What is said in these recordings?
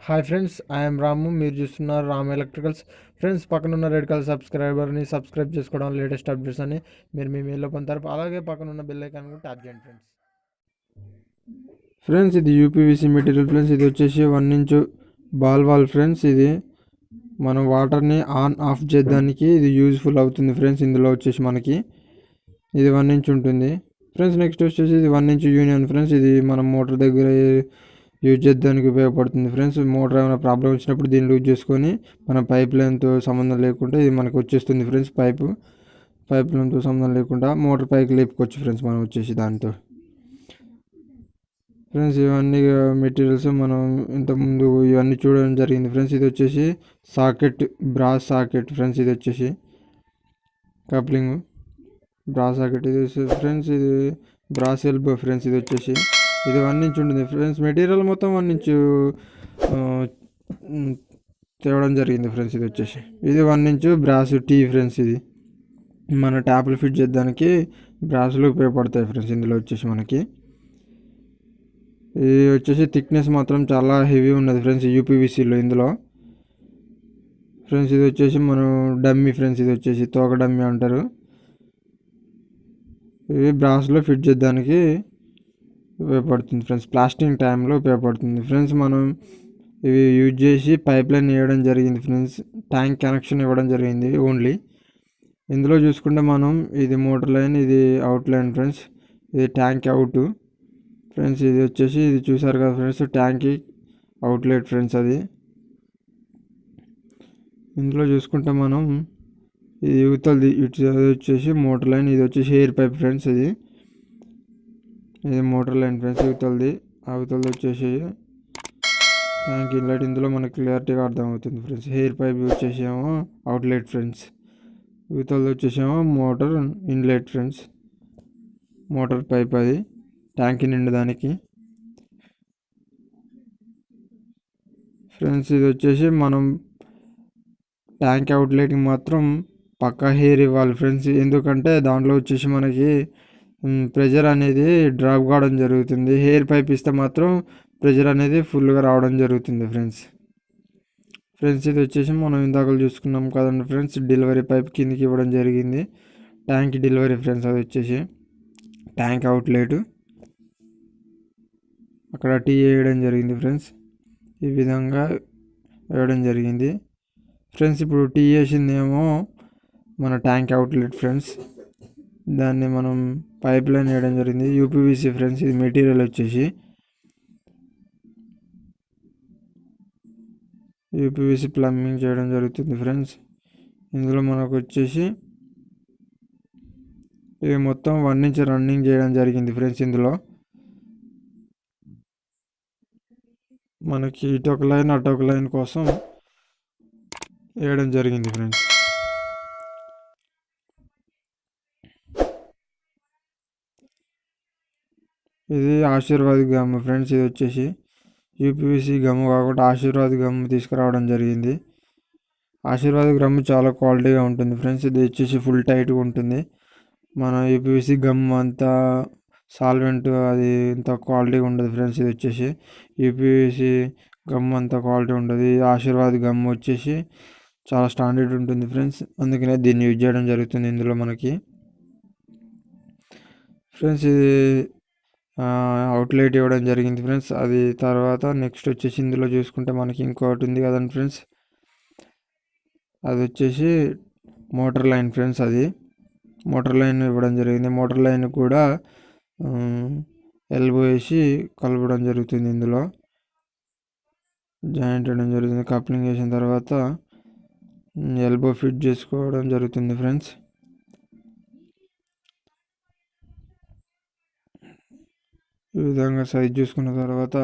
Hi friends, I'm రాము. మీరు చూస్తున్నారు Ram electricals. Friends, పక్కన ఉన్న రెడ్ కలర్ సబ్స్క్రైబర్ని సబ్స్క్రైబ్ చేసుకోవడం, లేటెస్ట్ అప్డేట్స్ అని మీరు మీ మెయిల్లో పొందుతారు. అలాగే పక్కన ఉన్న బెల్ ఐకాన్ కూడా ట్యాప్ చేయండి ఫ్రెండ్స్. ఫ్రెండ్స్, ఇది యూపీవీసీ మెటీరియల్ ఫ్రెండ్స్. ఇది వచ్చేసి 1 ఇంచ్ బాల్ వాల్ ఫ్రెండ్స్. ఇది మనం వాటర్ని ఆన్ ఆఫ్ చేయడానికి ఇది యూజ్ఫుల్ అవుతుంది ఫ్రెండ్స్. ఇందులో వచ్చేసి మనకి ఇది 1 ఇంచ్ ఉంటుంది ఫ్రెండ్స్. నెక్స్ట్ వచ్చేసి ఇది 1 ఇంచ్ యూనియన్ ఫ్రెండ్స్. ఇది మనం మోటార్ దగ్గర యూజ్ చేయడానికి ఉపయోగపడుతుంది ఫ్రెండ్స్. మోటార్ ఏమైనా ప్రాబ్లం వచ్చినప్పుడు దీన్ని యూజ్ చేసుకొని మన పైప్ లైన్తో సంబంధం లేకుండా ఇది మనకు వచ్చేస్తుంది ఫ్రెండ్స్. పైప్ లైన్తో సంబంధం లేకుండా మోటార్ పైకి లేపుకోవచ్చు ఫ్రెండ్స్ మనం వచ్చేసి దాంతో. ఫ్రెండ్స్, ఇవన్నీ మెటీరియల్స్ మనం ఇంతకుముందు ఇవన్నీ చూడడం జరిగింది ఫ్రెండ్స్. ఇది వచ్చేసి సాకెట్, బ్రాస్ సాకెట్ ఫ్రెండ్స్. ఇది వచ్చేసి కప్లింగ్ బ్రాస్ సాకెట్. ఇది ఫ్రెండ్స్, ఇది బ్రాస్ ఎల్బో ఫ్రెండ్స్. ఇది వచ్చేసి ఇది 1 ఇంచ్ ఉంటుంది ఫ్రెండ్స్. మెటీరియల్ మొత్తం 1 ఇంచ్ తేవడం జరిగింది ఫ్రెండ్స్. ఇది వచ్చేసి ఇది 1 ఇంచ్ బ్రాస్ టీ ఫ్రెండ్స్. ఇది మన ట్యాప్లు ఫిట్ చేయడానికి బ్రాస్లు ఉపయోగపడతాయి ఫ్రెండ్స్. ఇందులో వచ్చేసి మనకి ఇది వచ్చేసి థిక్నెస్ మాత్రం చాలా హెవీ ఉన్నది ఫ్రెండ్స్ యూపీవీసీలో ఇందులో ఫ్రెండ్స్. ఇది వచ్చేసి మనం డమ్మీ ఫ్రెండ్స్. ఇది వచ్చేసి తోక డమ్మీ అంటారు. ఇవి బ్రాస్లో ఫిట్ చేయడానికి ఉపయోగపడుతుంది ఫ్రెండ్స్. ప్లాస్టింగ్ టైంలో ఉపయోగపడుతుంది ఫ్రెండ్స్. మనం ఇవి యూజ్ చేసి పైప్ లైన్ వేయడం జరిగింది ఫ్రెండ్స్. ట్యాంక్ కనెక్షన్ ఇవ్వడం జరిగింది ఓన్లీ. ఇందులో చూసుకుంటే మనం ఇది మోటార్ లైన్, ఇది అవుట్ లైన్ ఫ్రెండ్స్. ఇది ట్యాంక్ అవుట్ ఫ్రెండ్స్. ఇది వచ్చేసి ఇది చూసారు కదా ఫ్రెండ్స్, ట్యాంక్కి అవుట్లెట్ ఫ్రెండ్స్. అది ఇందులో చూసుకుంటే మనం ఇది యువతలది ఇటు వచ్చేసి మోటార్ లైన్, ఇది వచ్చేసి ఎయిర్ పైప్ ఫ్రెండ్స్. ఇది మోటార్ లైన్ ఫ్రెండ్స్ యువతలది. అవతలది వచ్చేసి ట్యాంక్ ఇన్లెట్. ఇందులో మనకి క్లియర్టీగా అర్థమవుతుంది ఫ్రెండ్స్. హెయిర్ పైప్ వచ్చేసి ఏమో అవుట్లెట్ ఫ్రెండ్స్. యువతలది వచ్చేసేమో motor inlet friends. Motor pipe అది ట్యాంక్ నిండడానికి ఫ్రెండ్స్. ఇది వచ్చేసి మనం ట్యాంక్ అవుట్లెట్కి మాత్రం పక్కా హెయిర్ ఇవ్వాలి ఫ్రెండ్స్. ఎందుకంటే దాంట్లో వచ్చేసి మనకి ప్రెజర్ అనేది డ్రాప్ కావడం జరుగుతుంది. హెయిర్ పైప్ ఇస్తే మాత్రం ప్రెజర్ అనేది ఫుల్గా రావడం జరుగుతుంది ఫ్రెండ్స్. ఇది వచ్చేసి మనం ఇందాక చూసుకున్నాం కదండి ఫ్రెండ్స్, డెలివరీ పైప్ కిందికి ఇవ్వడం జరిగింది. Tank delivery friends. అది వచ్చేసి ట్యాంక్ అవుట్లెట్ అక్కడ టీ వేయడం జరిగింది ఫ్రెండ్స్. ఈ విధంగా వేయడం జరిగింది ఫ్రెండ్స్. ఇప్పుడు టీ వేసిందేమో మన ట్యాంక్ అవుట్లెట్ ఫ్రెండ్స్. దాన్ని మనం పైప్ లైన్ వేయడం జరిగింది యూపీవీసీ ఫ్రెండ్స్. ఇది మెటీరియల్ వచ్చేసి యూపీవీసీ ప్లంబింగ్ చేయడం జరుగుతుంది ఫ్రెండ్స్. ఇందులో మనకు వచ్చేసి ఇవి మొత్తం 1 ఇంచ్ రన్నింగ్ చేయడం జరిగింది ఫ్రెండ్స్. ఇందులో మనకి ఇటొక లైన్ అటొక లైన్ కోసం వేయడం జరిగింది ఫ్రెండ్స్. ఇది ఆశీర్వాద్ గమ్ ఫ్రెండ్స్. ఇది వచ్చేసి యూపీవీసీ గమ్ కాకుండా ఆశీర్వాద్ గమ్ తీసుకురావడం జరిగింది. ఆశీర్వాద్ గమ్ చాలా క్వాలిటీగా ఉంటుంది ఫ్రెండ్స్. ఇది వచ్చేసి ఫుల్ టైట్గా ఉంటుంది. మన యూపీవీసీ గమ్ అంతా సాల్వెంట్ అది ఇంత క్వాలిటీగా ఉండదు ఫ్రెండ్స్. ఇది వచ్చేసి యూపీవీసీ గమ్ అంత క్వాలిటీ ఉండదు. ఆశీర్వాద్ గమ్ వచ్చేసి చాలా స్టాండర్డ్ ఉంటుంది ఫ్రెండ్స్. అందుకనే దీన్ని యూజ్ చేయడం జరుగుతుంది ఇందులో మనకి ఫ్రెండ్స్. ఇది అవుట్లెట్ ఇవ్వడం జరిగింది ఫ్రెండ్స్. అది తర్వాత నెక్స్ట్ వచ్చేసి ఇందులో చూసుకుంటే మనకి ఇంకోటి ఉంది కదండి ఫ్రెండ్స్, అది వచ్చేసి మోటార్ లైన్ ఫ్రెండ్స్. అది మోటార్ లైన్ ఇవ్వడం జరిగింది. మోటార్ లైన్ కూడా ఎల్బో వేసి కలపడం జరుగుతుంది. ఇందులో జాయింట్ వేయడం జరుగుతుంది. కప్లింగ్ వేసిన తర్వాత ఎల్బో ఫిట్ చేసుకోవడం జరుగుతుంది ఫ్రెండ్స్. ఈ విధంగా సైజ్ చూసుకున్న తర్వాత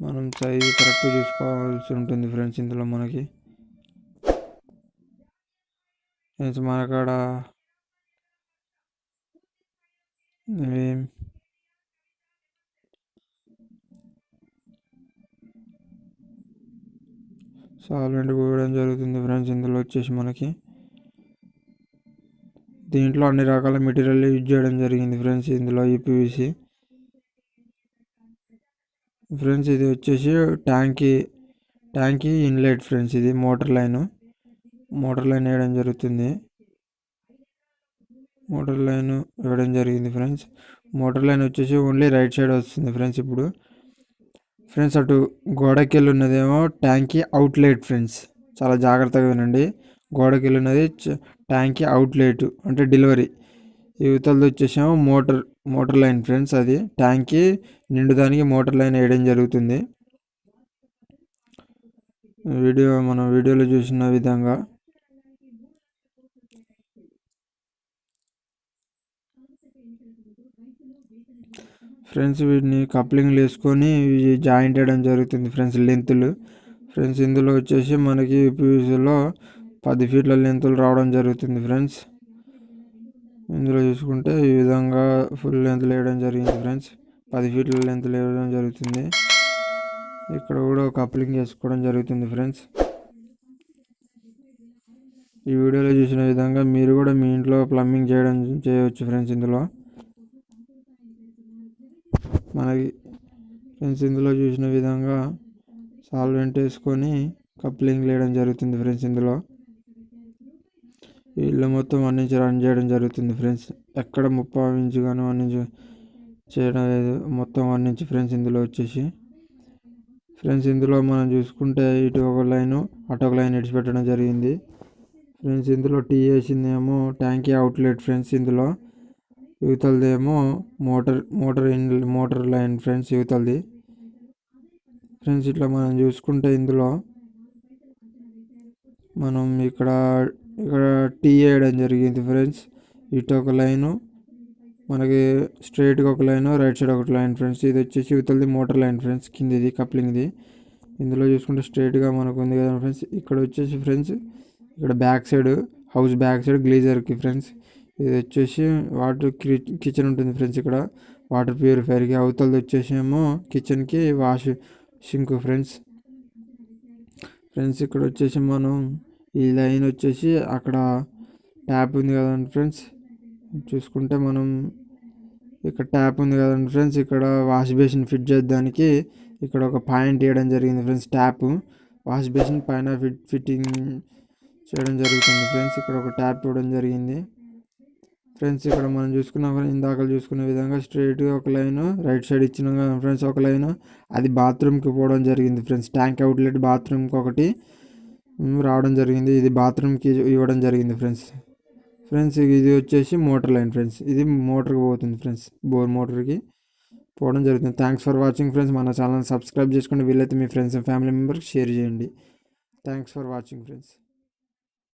మనం సైజ్ కరెక్ట్ చూసుకోవాల్సి ఉంటుంది ఫ్రెండ్స్. ఇందులో మనకి మనకాడ సాల్వెంట్ పోయడం జరుగుతుంది ఫ్రెండ్స్. ఇందులో వచ్చేసి మనకి దీంట్లో అన్ని రకాల మెటీరియల్ యూజ్ చేయడం జరిగింది ఫ్రెండ్స్. ఇందులో యూపీవీసీ ఫ్రెండ్స్ ఇది వచ్చేసి ట్యాంకీ ఇన్లెట్ ఫ్రెండ్స్. ఇది మోటార్ లైన్ వేయడం జరుగుతుంది. మోటార్ లైన్ ఇవ్వడం జరిగింది ఫ్రెండ్స్. మోటార్ లైన్ వచ్చేసి ఓన్లీ రైట్ సైడ్ వస్తుంది ఫ్రెండ్స్. ఇప్పుడు ఫ్రెండ్స్ అటు గోడకెళ్ళి ఉన్నదేమో ట్యాంకీ అవుట్లెట్ ఫ్రెండ్స్. చాలా జాగ్రత్తగా వినండి. గోడకెళ్ళి ఉన్నది ట్యాంకీ అవుట్లెట్ అంటే డెలివరీ. యువతలది వచ్చేసేమో మోటార్ లైన్ ఫ్రెండ్స్. అది ట్యాంకీ నిండుదానికి మోటార్ లైన్ వేయడం జరుగుతుంది. మనం వీడియోలో చూసిన విధంగా ఫ్రెండ్స్ వీటిని కప్లింగ్ వేసుకొని జాయింట్ వేయడం జరుగుతుంది ఫ్రెండ్స్. లెంతులు ఫ్రెండ్స్ ఇందులో వచ్చేసి మనకి యూపీవీసీలో 10 ఫీట్ల లెంతులు రావడం జరుగుతుంది ఫ్రెండ్స్. ఇందులో చూసుకుంటే ఈ విధంగా ఫుల్ లెంతులు వేయడం జరిగింది ఫ్రెండ్స్. 10 ఫీట్ల లెంతులు వేయడం జరుగుతుంది. ఇక్కడ కూడా కప్లింగ్ వేసుకోవడం జరుగుతుంది ఫ్రెండ్స్. ఈ వీడియోలో చూసిన విధంగా మీరు కూడా మీ ఇంట్లో ప్లంబింగ్ చేయవచ్చు ఫ్రెండ్స్. మనకి ఫ్రెండ్స్ ఇందులో చూసిన విధంగా సాల్వెంట్ వేసుకొని కప్లింగ్ వేయడం జరుగుతుంది ఫ్రెండ్స్. ఇందులో ఇల్లు మొత్తం 1 ఇంచ్ రన్ చేయడం జరుగుతుంది ఫ్రెండ్స్. ఎక్కడ 30 ఇంచ్ కానీ 1 ఇంచ్ చేయడం లేదు, మొత్తం 1 ఇంచ్ ఫ్రెండ్స్. ఇందులో వచ్చేసి ఫ్రెండ్స్ ఇందులో మనం చూసుకుంటే ఇటు ఒక లైను అటు ఒక లైన్ ఇడిచిపెట్టడం జరిగింది ఫ్రెండ్స్. ఇందులో టీ వేసిందేమో ట్యాంకీ అవుట్లెట్ ఫ్రెండ్స్. ఇందులో యువతలదేమో మోటార్ లైన్ ఫ్రెండ్స్ యువతలది ఫ్రెండ్స్. ఇట్లా మనం చూసుకుంటే ఇందులో మనం ఇక్కడ టీ వేయడం జరిగింది ఫ్రెండ్స్. ఇటు ఒక లైను మనకి స్ట్రైట్గా ఒక లైన్, రైట్ సైడ్ ఒక లైన్ ఫ్రెండ్స్. ఇది వచ్చేసి యువతలది మోటార్ లైన్ ఫ్రెండ్స్. కిందిది కప్లింగ్ది. ఇందులో చూసుకుంటే స్ట్రైట్గా మనకు ఉంది కదా ఫ్రెండ్స్. ఇక్కడ వచ్చేసి ఫ్రెండ్స్ ఇక్కడ హౌస్ బ్యాక్ సైడ్ గ్లేజర్కి ఫ్రెండ్స్. ఇది వచ్చేసి వాటర్ కిచెన్ ఉంటుంది ఫ్రెండ్స్. ఇక్కడ వాటర్ ప్యూరిఫైర్కి. అవతలది వచ్చేసి ఏమో కిచెన్కి వాష్ సింక్ ఫ్రెండ్స్. ఇక్కడ వచ్చేసి మనం ఈ లైన్ వచ్చేసి అక్కడ ట్యాప్ ఉంది కదండి ఫ్రెండ్స్. చూసుకుంటే మనం ఇక్కడ ట్యాప్ ఉంది కదండి ఫ్రెండ్స్. ఇక్కడ వాష్ బేసిన్ ఫిట్ చేద్దానికి ఇక్కడ ఒక పాయింట్ వేయడం జరిగింది ఫ్రెండ్స్. ట్యాప్ వాష్ బేసిన్ పైన ఫిట్టింగ్ చేయడం జరుగుతుంది ఫ్రెండ్స్. ఇక్కడ ఒక ట్యాప్ ఇవ్వడం జరిగింది ఫ్రెండ్స్. ఇక్కడ మనం ఇందాక చూసుకునే విధంగా స్ట్రైట్గా ఒక లైన్ రైట్ సైడ్ ఇచ్చినాం కదా ఫ్రెండ్స్. ఒక లైన్ అది బాత్రూమ్కి పోవడం జరిగింది ఫ్రెండ్స్. ట్యాంక్ అవుట్లెట్ బాత్రూమ్కి ఒకటి రావడం జరిగింది. ఇది బాత్రూమ్కి ఇవ్వడం జరిగింది ఫ్రెండ్స్. ఇది వచ్చేసి మోటార్ లైన్ ఫ్రెండ్స్. ఇది మోటార్కి పోతుంది ఫ్రెండ్స్. బోర్ మోటార్కి పోవడం జరుగుతుంది. Thanks for watching friends. మన ఛానల్ సబ్స్క్రైబ్ చేసుకోండి. వీలైతే మీ ఫ్రెండ్స్ అండ్ ఫ్యామిలీ మెంబర్కి షేర్ చేయండి. Thanks for watching friends.